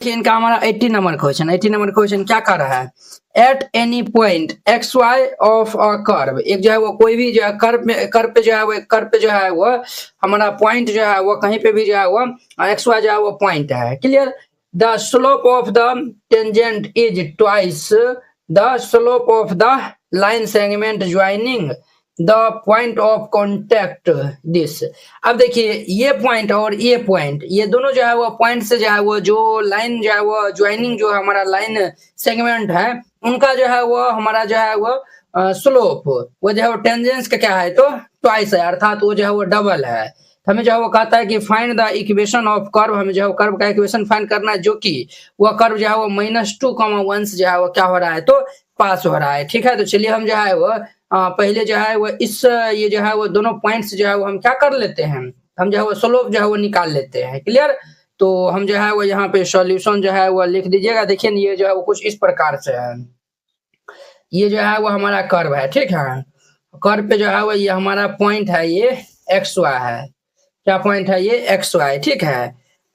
कि इनका हमारा 80 नंबर क्वेश्चन क्या कर रहा है, at any point x y of a curve, एक जो है वो कोई भी जो है कर्व पे जो है वो हमारा पॉइंट जो है वो कहीं पे भी जो है वो एक्स वाई जो है वो पॉइंट है, clear. The slope of the tangent is twice the slope of the line segment joining the point of contact this. अब देखिए ये पॉइंट और ये पॉइंट, ये दोनों जो है वो पॉइंट से जो है वो जो लाइन जो है वो ज्वाइनिंग जो हमारा लाइन सेगमेंट है उनका जो है वो हमारा जो है वो स्लोप वो जो है वो टेंजेंस का क्या है तो ट्वाइस है, अर्थात वो जो है वो डबल है। तो हमें जो है वो कहता है कि find the equation of curve, हमें जो है कर्व का इक्वेशन फाइंड करना है जो कि वह कर्व जो है वो -2, 1 से जो है वो क्या हो रहा है तो पास हो रहा है, ठीक है। तो चलिए हम जो है वो पहले जो है वो इस ये जो है वो दोनों पॉइंट्स जो है वो हम क्या कर लेते हैं, हम जो है वो स्लोप जो है वो निकाल लेते हैं, क्लियर। तो हम जो है वो यहाँ पे सॉल्यूशन जो है वो लिख दीजिएगा। देखिए ये जो है वो कुछ इस प्रकार से है, ये जो है वो हमारा कर्व है, ठीक है। कर्व पे जो है वो ये हमारा पॉइंट है, ये एक्स वाई है, क्या पॉइंट है ये एक्स वाई, ठीक है।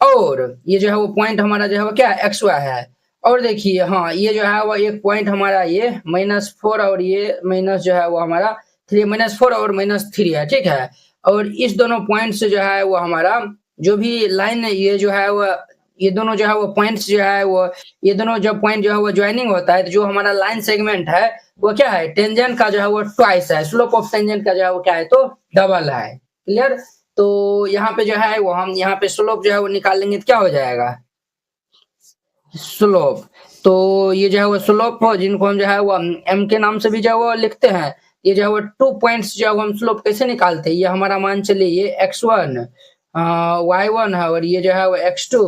और ये जो है वो पॉइंट हमारा जो है वो क्या एक्स वाई है। और देखिए हाँ ये जो है वो एक पॉइंट हमारा ये -4 और ये माइनस जो है वो हमारा 3, -4 और -3 है, ठीक है। और इस दोनों पॉइंट से जो है वो हमारा जो भी लाइन ये जो है वो ये दोनों जो है वो पॉइंट्स जो है वो ये दोनों जो पॉइंट जो है वो ज्वाइनिंग होता है, तो जो हमारा लाइन सेगमेंट है वो क्या है टेंजेंट का जो है वो ट्वाइस है, स्लोप ऑफ टेंजेंट का जो है वो क्या है तो डबल है, क्लियर। तो यहाँ पे जो है वो हम यहाँ पे स्लोप जो है वो निकाल लेंगे तो क्या हो जाएगा स्लोप। तो ये जो है वो स्लोप हो जिनको हम जो है वो एम के नाम से भी जो है वो लिखते हैं। ये जो है वो 2 पॉइंट्स जो है हम स्लोप कैसे निकालते हैं, ये हमारा मान चलिए ये x1 y1 है और ये जो है वो x2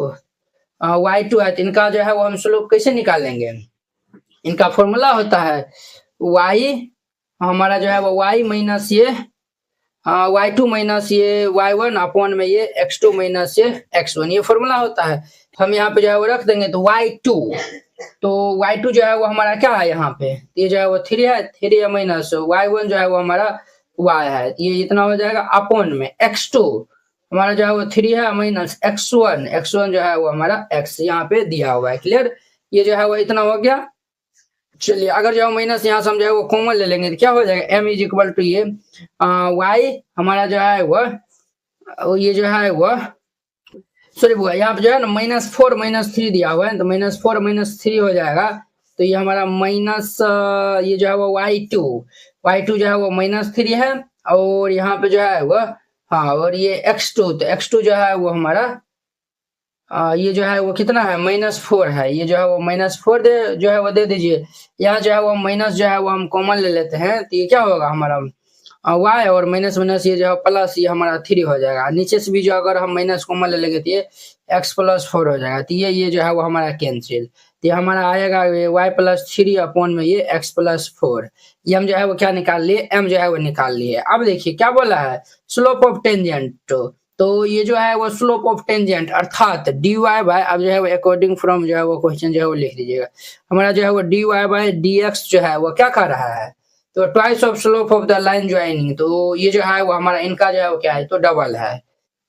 y2 है, तो इनका जो है वो हम स्लोप कैसे निकालेंगे, इनका फॉर्मूला होता है y हमारा जो है वो y माइनस ये y2 माइनस ये y1 अपॉन में ये x2 माइनस ये x1, ये फॉर्मूला होता है। हम यहाँ पे जो है वो रख देंगे तो y2, तो y2 जो है वो हमारा क्या है यहाँ पे, ये जो है वो 3 है, 3 माइनस y1 जो है वो हमारा y है, ये इतना हो जाएगा अपॉन में x2 हमारा जो है वो 3 है माइनस x1 जो है वो हमारा x यहाँ पे दिया हुआ है, क्लियर। ये जो है वो इतना हो गया। चलिए अगर जो माइनस यहाँ से हम जो है वो कॉमन ले लेंगे तो क्या हो जाएगा m इज इक्वल टू ये y हमारा जो है वो ये जो है वो सॉरी वो यहाँ पे जो है ना -4 -3 दिया हुआ है, तो -4 -3 हो जाएगा। तो ये हमारा माइनस ये जो है वो y2 जो है वो -3 है और यहाँ पे जो है वो हाँ और ये x2, तो x2 जो है वो हमारा ये जो है वो कितना है -4 है, ये जो है वो -4 दे जो है वो दे दीजिए। यहाँ जो है वो माइनस जो है वो हम कॉमन ले लेते हैं, तो ये क्या होगा हमारा y और माइनस माइनस ये जो है प्लस ये हमारा 3 हो जाएगा। नीचे से भी जो अगर हम माइनस कॉमन ले लेंगे तो ये x + 4 हो जाएगा, तो ये जो है वो हमारा कैंसिल, तो ये हमारा आएगा y + 3 अपॉन में ये x + 4। ये हम जो है वो क्या निकाल लिए m जो है वो निकाल लिए। अब देखिए क्या बोला है स्लोप ऑफ टेंजेंट, तो ये जो है वो स्लोप ऑफ टेंजेंट अर्थात dy बाय, अब जो है वो अकॉर्डिंग फ्रॉम जो है वो क्वेश्चन जो है वो लिख दीजिएगा। हमारा जो है वो dy बाय dx जो है वो क्या कर रहा है तो twice of slope of the line joining, तो ये जो है वो हमारा इनका जो है वो क्या है तो डबल है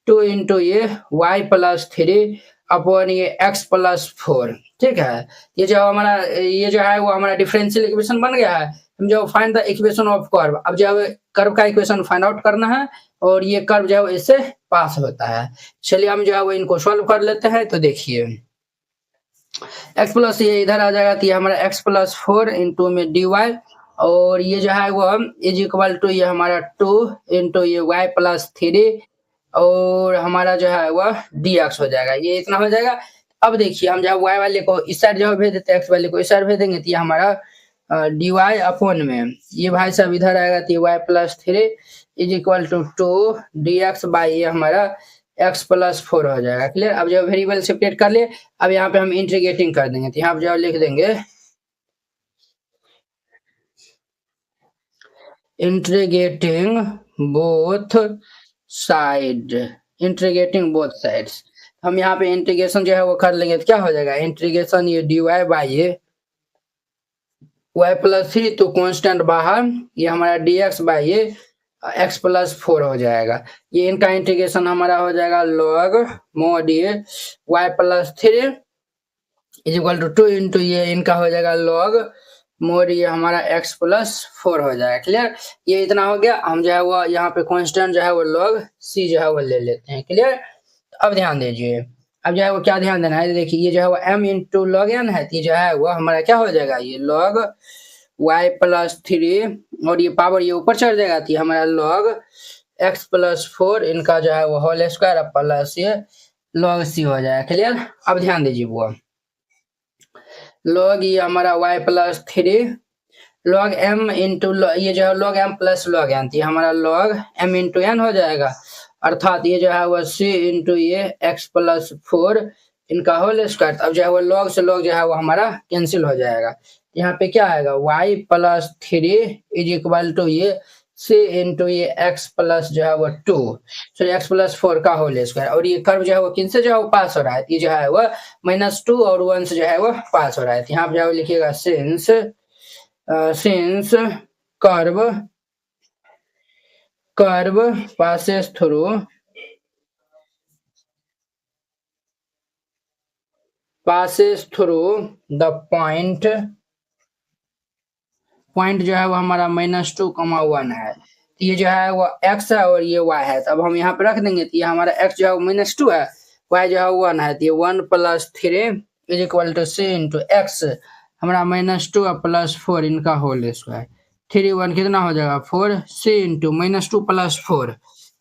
2 इंटू ये y + 3 अपॉन ये x + 4, ठीक है। ये जो हमारा ये जो है वो हमारा डिफरेंशियल इक्वेशन बन गया है। हम जो find the equation of curve, अब जो है कर्व का इक्वेशन फाइंड आउट करना है और ये कर्व जो है इससे पास होता है। चलिए हम जो है वो इनको सॉल्व कर लेते हैं। तो देखिए x प्लस ये इधर आ जाएगा, तो ये हमारा x + 4 इंटू में dy और ये जो है वो इज इक्वल टू ये हमारा 2 इंटू ये y + 3 और हमारा जो है वो dx हो जाएगा, ये इतना हो जाएगा। अब देखिए हम जो है y वाले को इस साइड जो भेज देते हैं, x वाले को इस साइड भेज देंगे, तो ये हमारा dy अपॉन में ये भाई साहब इधर आएगा, तो ये y + 3 is equal to 2 dx by ये हमारा x + 4 हो जाएगा, क्लियर। अब जो वेरिएबल सेपरेट कर लिए, अब यहाँ पे हम इंटीग्रेटिंग कर देंगे, तो यहाँ पे जो लिख देंगे integrating both side, integrating both sides. हम यहाँ पे इंटीग्रेशन जो है वो कर लेंगे, तो क्या हो जाएगा इंटीग्रेशन ये dy बाई ये y + 3 तो कांस्टेंट बाहर, ये हमारा dx बाई ये x + 4 हो जाएगा। ये इनका इंटीग्रेशन हमारा हो जाएगा log mod ये y + 3 is equal to 2 into ये इनका हो जाएगा लॉग मोड ये हमारा x प्लस 4 हो जाएगा। क्लियर, ये इतना हो गया। हम जो है वो यहाँ पे कांस्टेंट जो है वो log c जो है वो ले लेते हैं। क्लियर, अब ध्यान दीजिए, अब जो है वो क्या ध्यान देना है, देखिए ये जो है वो m इंटू लॉग एन है, ये जो है वो हमारा क्या हो जाएगा, ये log y प्लस 3 और ये पावर ये ऊपर चढ़ जाएगा, तो ये हमारा log x प्लस 4 इनका जो है वो होल स्क्वायर प्लस ये log c हो जाएगा। क्लियर, अब ध्यान दीजिए वो log ये हमारा y plus 3 log m into ये जो है log m plus log n, ये हमारा log m इंटू n हो जाएगा, अर्थात ये जो है वो c इंटू ये x प्लस 4 इनका होल स्क्वायर। अब जो है वो log से log जो है वो हमारा कैंसिल हो जाएगा। यहाँ पे क्या आएगा, y plus 3 is equal to ये c इंटू ये x प्लस जो है वो 2 सॉरी x प्लस 4 का होल स्क्वायर, और ये कर्व जो है वो किन से जो है वो पास हो रहा है, ये जो है वो -2 और 1 से जो है वो पास हो रहा है। यहाँ पे जो है लिखिएगा since curve passes through the point जो है वो हमारा -2, 1 है, ये जो है वो x है और ये y है, तो अब हम यहाँ पे रख देंगे, तो ये हमारा x जो है वो -2 है, y जो है 1 है, तो ये 1 plus 3 is equal to c into x हमारा -2 प्लस 4 इनका होल स्क्वायर, 3 1 कितना हो जाएगा 4 c इंटू -2 प्लस 4,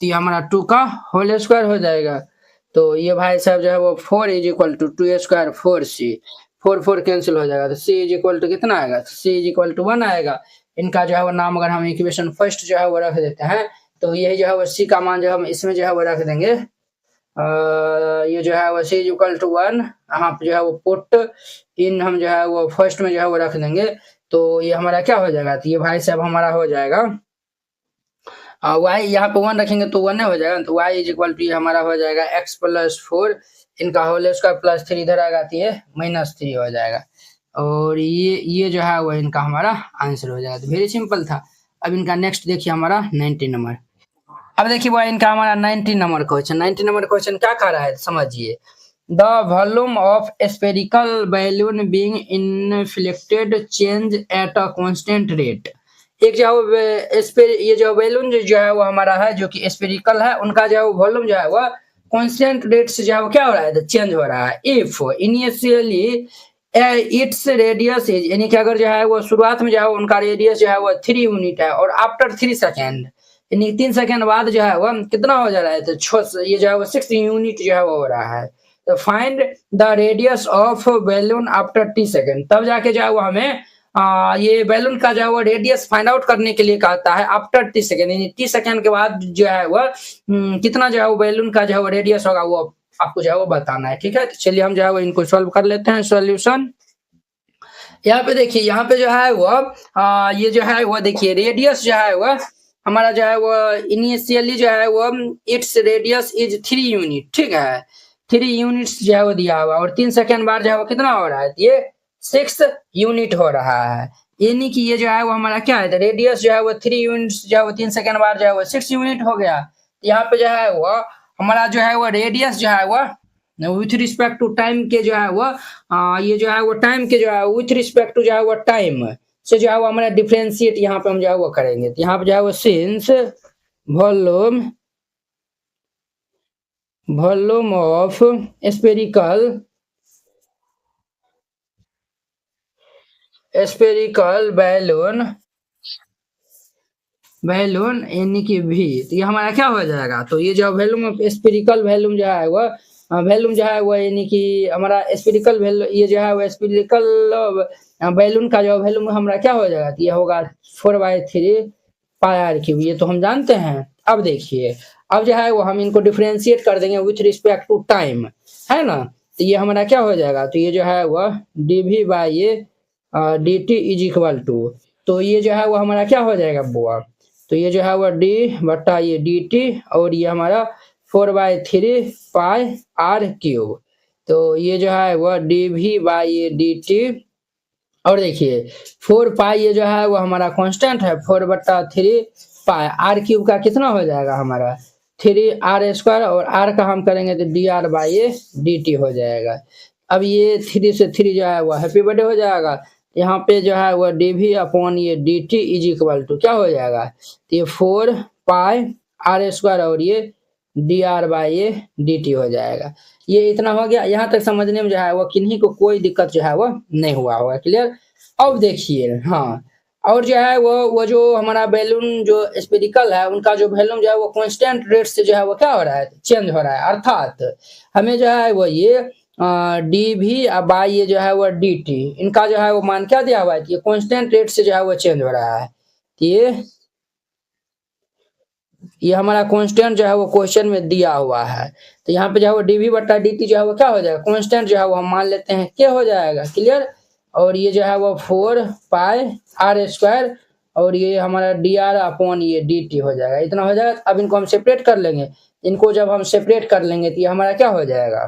तो ये हमारा 2 का होल स्क्वायर हो जाएगा। तो ये भाई साहब जो है वो 4 is equal to 2 square 4c, 4 4 cancel हो जाएगा, तो c इज इक्वल टू कितना आएगा, c इज इक्वल टू 1 आएगा। इनका जो है वो नाम अगर हम इक्वेशन फर्स्ट जो है वो रख देते हैं, तो यही जो है वो c का मान जो हम इसमें जो है वो रख देंगे, ये जो है वो c इज इक्वल टू 1, यहाँ पे जो है वो पुट इन हम जो है वो फर्स्ट में जो है वो रख देंगे, तो ये हमारा क्या हो जाएगा, तो ये भाई साहब हमारा हो जाएगा y यहाँ पे 1 रखेंगे तो 1 हो जाएगा, तो y इज इक्वल टू हमारा हो जाएगा x प्लस 4 इनका होल स्क्वायर प्लस 3 इधर आएगा, तो ये -3 हो जाएगा, और ये जो है वो इनका हमारा आंसर हो जाएगा। तो वेरी सिंपल था। अब इनका नेक्स्ट देखिए हमारा 90 नंबर। अब देखिए वो इनका हमारा 90 नंबर क्वेश्चन, 90 नंबर क्वेश्चन क्या कह रहा है समझिए, the volume of spherical balloon being inflicted change at a constant rate. एक जो ये जो बैलून जो है वो हमारा है जो कि स्फेरिकल है, उनका जो है वॉल्यूम जो है वो कांस्टेंट रेट से जो है वो क्या हो रहा है, चेंज हो रहा है। If initially its radius is, यानी कि अगर जो है वो शुरुआत में जो है उनका रेडियस जो है वो 3 यूनिट है, और आफ्टर 3 सेकेंड यानी 3 सेकेंड बाद जो है वो कितना हो जा रहा है, तो ये जो है वो 6 यूनिट जो है वो हो रहा है। तो find the radius of balloon after 3 second, तब जाके जो है वो हमें ये बैलून का जो है वो रेडियस फाइंड आउट करने के लिए कहता है आफ्टर 30 सेकेंड, यानी 30 सेकेंड के बाद जो है वो कितना जो है वो बैलून का जो है वो रेडियस होगा वो आपको जो है वो बताना है। ठीक है, तो चलिए हम जो है वो इनको सॉल्व कर लेते हैं। सॉल्यूशन यहाँ पे देखिए, यहाँ पे जो है वो ये जो है वो देखिए रेडियस जो है वो हमारा जो है वो इनिशियली जो है वो इट्स रेडियस इज 3 यूनिट, ठीक है, 3 यूनिट्स जो है वो दिया हुआ, और 3 सेकेंड बाद जो है वो कितना हो रहा है, ये 6 यूनिट हो रहा है, यानी कि ये जो है वो हमारा क्या है, रेडियस जो है वो 3 यूनिट्स जो है वो 3 सेकेंड बाद जो है वो 6 यूनिट हो गया। यहाँ पे जो है वो हमारा जो है वो रेडियस जो है वो विथ रिस्पेक्ट टू टाइम के जो है वो ये जो है वो टाइम के जो है विथ रिस्पेक्ट टू जो है वो टाइम से जो है वो हमारा डिफरेंशिएट यहाँ पे हम जो है वो करेंगे। तो यहाँ पे जो है वो since volume of spherical balloon यानी कि v, तो ये हमारा क्या हो जाएगा, तो ये जो वॉल्यूम ऑफ स्पेरिकल वॉल्यूम जो है वो वॉल्यूम जो है वो यानी कि हमारा स्पेरिकल ये जो है वो स्पेरिकल बैलून का जो वॉल्यूम हमारा क्या हो जाएगा, तो ये होगा 4/3 पाई आर क्यूब, ये तो हम जानते हैं। अब देखिए, अब जो है वो हम इनको डिफरेंशिएट कर देंगे विथ रिस्पेक्ट टू टाइम, है ना, तो ये हमारा क्या हो जाएगा, तो ये जो है वो dv बाई ये dt इज इक्वल टू, तो ये जो है वो हमारा क्या हो जाएगा बुआ, तो ये जो है वो d बटा ये dt और ये हमारा 4/3 पाई आर क्यूब, तो ये जो है वो dv बाई ये dt, और देखिए 4 पाई ये जो है वो हमारा कांस्टेंट है, 4/3 पाई आर क्यूब का कितना हो जाएगा हमारा 3 आर स्क्वायर, और आर का हम करेंगे तो D R by D T हो जाएगा। अब ये 3 से 3 जो है वह हैप्पी बर्थडे हो जाएगा। यहाँ पे जो है वह dv अपॉन ये dt इज इक्वल टू क्या हो जाएगा, तो ये 4 पाई आर स्क्वायर और ये dr बाई ये dt हो जाएगा। ये इतना हो गया, यहाँ तक समझने में जो है वो किन्हीं को कोई दिक्कत जो है वो नहीं हुआ होगा। क्लियर। अब देखिए, हाँ, और जो है वो जो हमारा बैलून जो स्पेरिकल है उनका जो वॉल्यूम जो है वो कांस्टेंट रेट से जो है वो क्या हो रहा है, चेंज हो रहा है। अर्थात हमें जो है वो ये डी भी बाई ये जो है वो डी टी, इनका जो है वो मान क्या दिया हुआ है, ये कांस्टेंट रेट से जो है वो चेंज हो रहा है। ये हमारा कांस्टेंट जो है वो क्वेश्चन में दिया हुआ है। तो यहाँ पे जो है वो डी वी बट्टा डी टी जो है वो क्या हो जाएगा, कांस्टेंट जो है वो हम मान लेते हैं क्या हो जाएगा। क्लियर। और ये जो है वो 4 पाई आर स्क्वायर और ये हमारा डी आर अपॉन ये डी टी हो जाएगा, इतना हो जाएगा। अब इनको हम सेपरेट कर लेंगे। इनको जब हम सेपरेट कर लेंगे तो ये हमारा क्या हो जाएगा,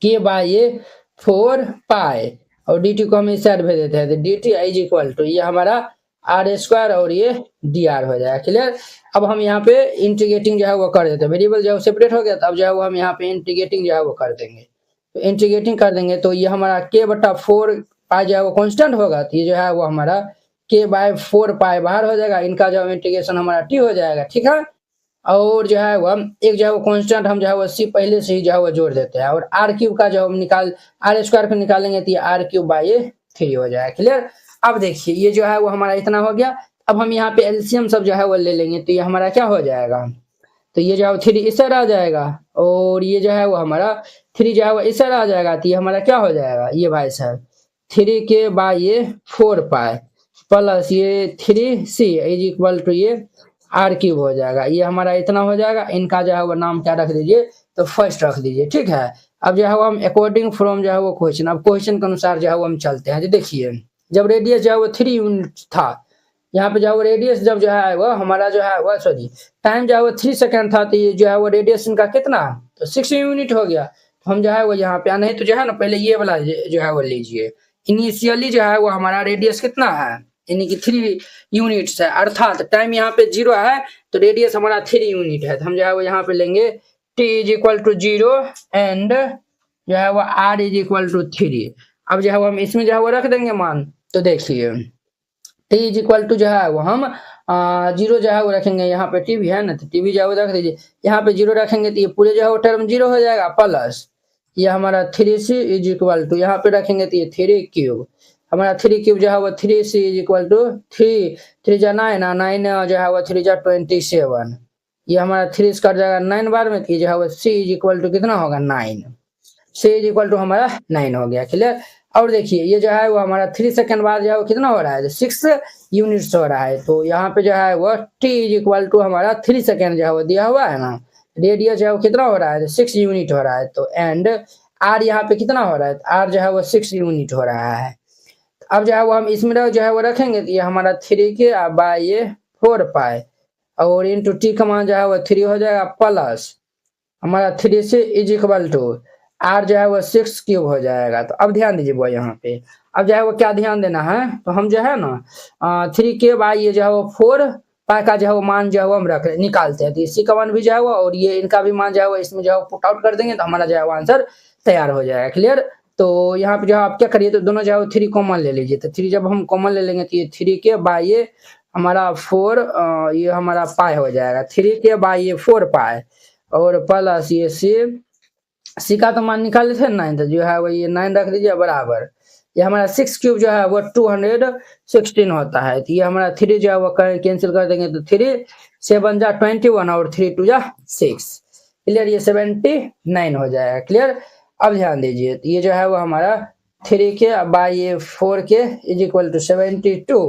के बाय ये 4 पाई और डी टी को हम इस साइड भेज देते हैं, तो D T is equal to ये हमारा आर स्क्वायर और ये डी आर हो जाएगा। क्लियर। अब हम यहाँ पे इंटीग्रेटिंग जो है वो कर देते हैं, वेरिएबल जो है सेपरेट हो गया, तो अब जो है वो हम यहाँ पे इंटीग्रेटिंग जो है वो कर देंगे। तो इंटीग्रेटिंग कर देंगे तो ये हमारा के बटा 4 पाई जो है वो कांस्टेंट होगा, तो ये जो है वो हमारा के बाय 4 पाई बाहर हो जाएगा, इनका जो इंटीग्रेशन हमारा टी हो जाएगा। ठीक है। और जो है वो एक जो है वो कांस्टेंट हम जो है वो सी पहले से ही जो है वो जोड़ देते हैं, और आर क्यूब का जो हम निकाल आर स्क्वायर को निकालेंगे तो ये आर क्यूब बाय ये 3 हो जाएगा। क्लियर। अब देखिए ये जो है वो हमारा इतना हो गया। अब हम यहाँ पे एलसीएम सब जो है वो ले लेंगे, तो ये हमारा क्या हो जाएगा, तो ये जो है 3 इस साइड आ जाएगा और ये जो है वो हमारा 3 जो है वो इस साइड आ जाएगा, तो ये हमारा क्या हो जाएगा, ये भाई साहब 3 के बाय ये 4 पाई प्लस ये 3c इज इक्वल टू ये आर क्यूब हो जाएगा। ये हमारा इतना हो जाएगा। इनका जो है वो नाम क्या रख दीजिए, तो फर्स्ट रख दीजिए। ठीक है। अब जो है वो हम अकॉर्डिंग फ्रॉम जो है वो क्वेश्चन, अब क्वेश्चन के अनुसार जो है वो हम चलते हैं। जो देखिए जब रेडियस जो है वो 3 यूनिट था, यहाँ पे जो है वो रेडियस जब जो है वो हमारा जो है वो सॉरी टाइम जो है वो 3 सेकंड था, तो ये जो है वो रेडियस इनका कितना, तो 6 यूनिट हो गया। तो हम जो है वो यहाँ पे नहीं तो जो है ना पहले ये वाला जो है वो लीजिए। इनिशियली जो है वो हमारा रेडियस कितना है, यानी कि 3 यूनिट्स है, अर्थात टाइम यहाँ पे 0 है तो रेडियस हमारा 3 यूनिट है। तो हम जो है वो यहाँ पे लेंगे t is equal to 0 and जो है वो r इज इक्वल टू 3। अब जो है वो हम इसमें जो है वो रख देंगे मान। तो देखिए t इज इक्वल टू जो है वो हम 0 जो है वो रखेंगे, यहाँ पे t भी है ना, तो t भी जो है वो रख दीजिए। यहाँ पे 0 रखेंगे तो ये पूरे जो है वो टर्म 0 हो जाएगा, प्लस ये हमारा 3c इज इक्वल टू यहाँ पे रखेंगे तो ये 3 क्यूब, हमारा 3 क्यूब जो है वो 3c इज इक्वल टू 3 जा 9 9 जो है वो 3 जा 27, ये हमारा 3 कट जाएगा 9 बार में, तो जो है वो c इज इक्वल टू कितना होगा 9, c इज इक्वल टू हमारा 9 हो गया। क्लियर। और देखिए ये जो है वो हमारा 3 सेकंड बाद जो है वो कितना हो रहा है, 6 यूनिट्स हो रहा है। तो यहाँ पे जो है वो t इज इक्वल टू हमारा 3 सेकंड जो है वो दिया हुआ है ना, रेडियस जो है वो कितना हो रहा है, 6 यूनिट हो रहा है। तो एंड r यहाँ पे कितना हो रहा है, r जो है वो 6 यूनिट हो रहा है। अब जो है वो हम इसमें जो है वो रखेंगे, तो ये हमारा 3 के बाय ये 4 पाई और इंटू टी का मान जो है वो 3 हो जाएगा, प्लस हमारा 3 से इज इक्वल टू आर जो है वो 6 क्यूब हो जाएगा। तो अब ध्यान दीजिए वो यहाँ पे, अब जो है वो क्या ध्यान देना है, तो हम जो है ना 3 के बाय ये जो है वो 4 पाई का जो है वो मान जो है वो हम निकालते हैं, तो इसी का मान भी जो है वो और ये इनका भी मान जो है वो इसमें जो है पुट आउट कर देंगे, तो हमारा जो है वो आंसर तैयार हो जाएगा। क्लियर। तो यहाँ पे जो है आप क्या करिए, तो दोनों जो है 3 कॉमन ले लीजिए। तो 3 जब हम कॉमन ले लेंगे तो ये 3 के बाय ये हमारा 4 ये हमारा पाई हो जाएगा, 3 के बाय ये 4 पाई और प्लस ये सी का तो मान निकाले थे 9, तो जो है वो ये 9 रख दीजिए बराबर ये हमारा 6 क्यूब जो है वो 216 होता है। तो ये हमारा 3 जो है वो कैंसिल कर देंगे, तो 3 7 जा 21 और 3 2 जा 6। क्लियर। ये 79 हो जाएगा। क्लियर। अब ध्यान दीजिए, तो ये जो है वो हमारा 3 के बाय ये 4 के इज इक्वल टू 72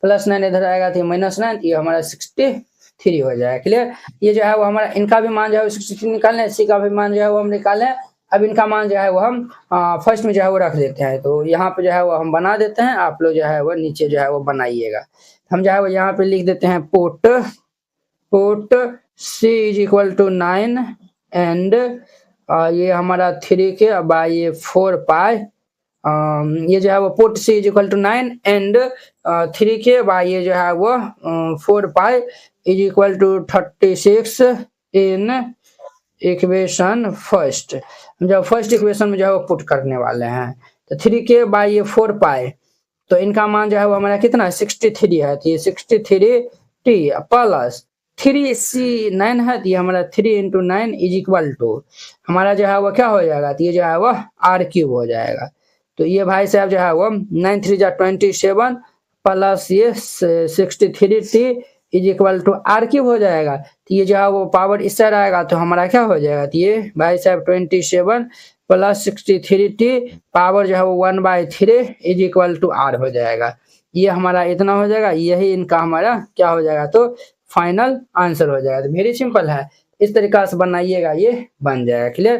प्लस 9 इधर आएगा तो -9, ये हमारा 63 हो जाएगा। क्लियर। ये जो है वो हमारा इनका भी मान जो है 63 निकालना है, सी का भी मान जो है वो हम निकालें। अब इनका मान जो है वो हम फर्स्ट में जो है वो रख देते हैं, तो यहाँ पे जो है वो हम बना देते हैं, आप लोग जो है वो नीचे जो है वो बनाइएगा। हम जो है वो यहाँ पे लिख देते हैं put c is equal to 9 and ये हमारा 3 के बाय ये 4 पाई ये जो है वो put c is equal to 9 and 3 के बाय ये जो है वो 4 pi is equal to 36 in equation first. जब फर्स्ट इक्वेशन में जो है वो पुट करने वाले हैं। तो 3k बाई ये 4 पाई, तो इनका मान जो है वो हमारा कितना है 63 है, तो ये 63t प्लस 3c9 है, तो ये हमारा 3 इंटू 9 इज इक्वल टू हमारा जो है वो क्या हो जाएगा, तो ये जो है वो r³ हो जाएगा। तो ये भाई साहब जो है वो 9 3 जा 27 प्लस ये 63t is equal to r³ हो जाएगा। तो ये जो है वो पावर इस साइड आएगा तो हमारा क्या हो जाएगा, तो ये भाई साहब 27 प्लस 63t पावर जो है वो 1/3 इज इक्वल टू r हो जाएगा। ये हमारा इतना हो जाएगा, यही इनका हमारा क्या हो जाएगा, तो फाइनल आंसर हो जाएगा। तो वेरी सिंपल है, इस तरीका से बनाइएगा, ये बन जाएगा। क्लियर।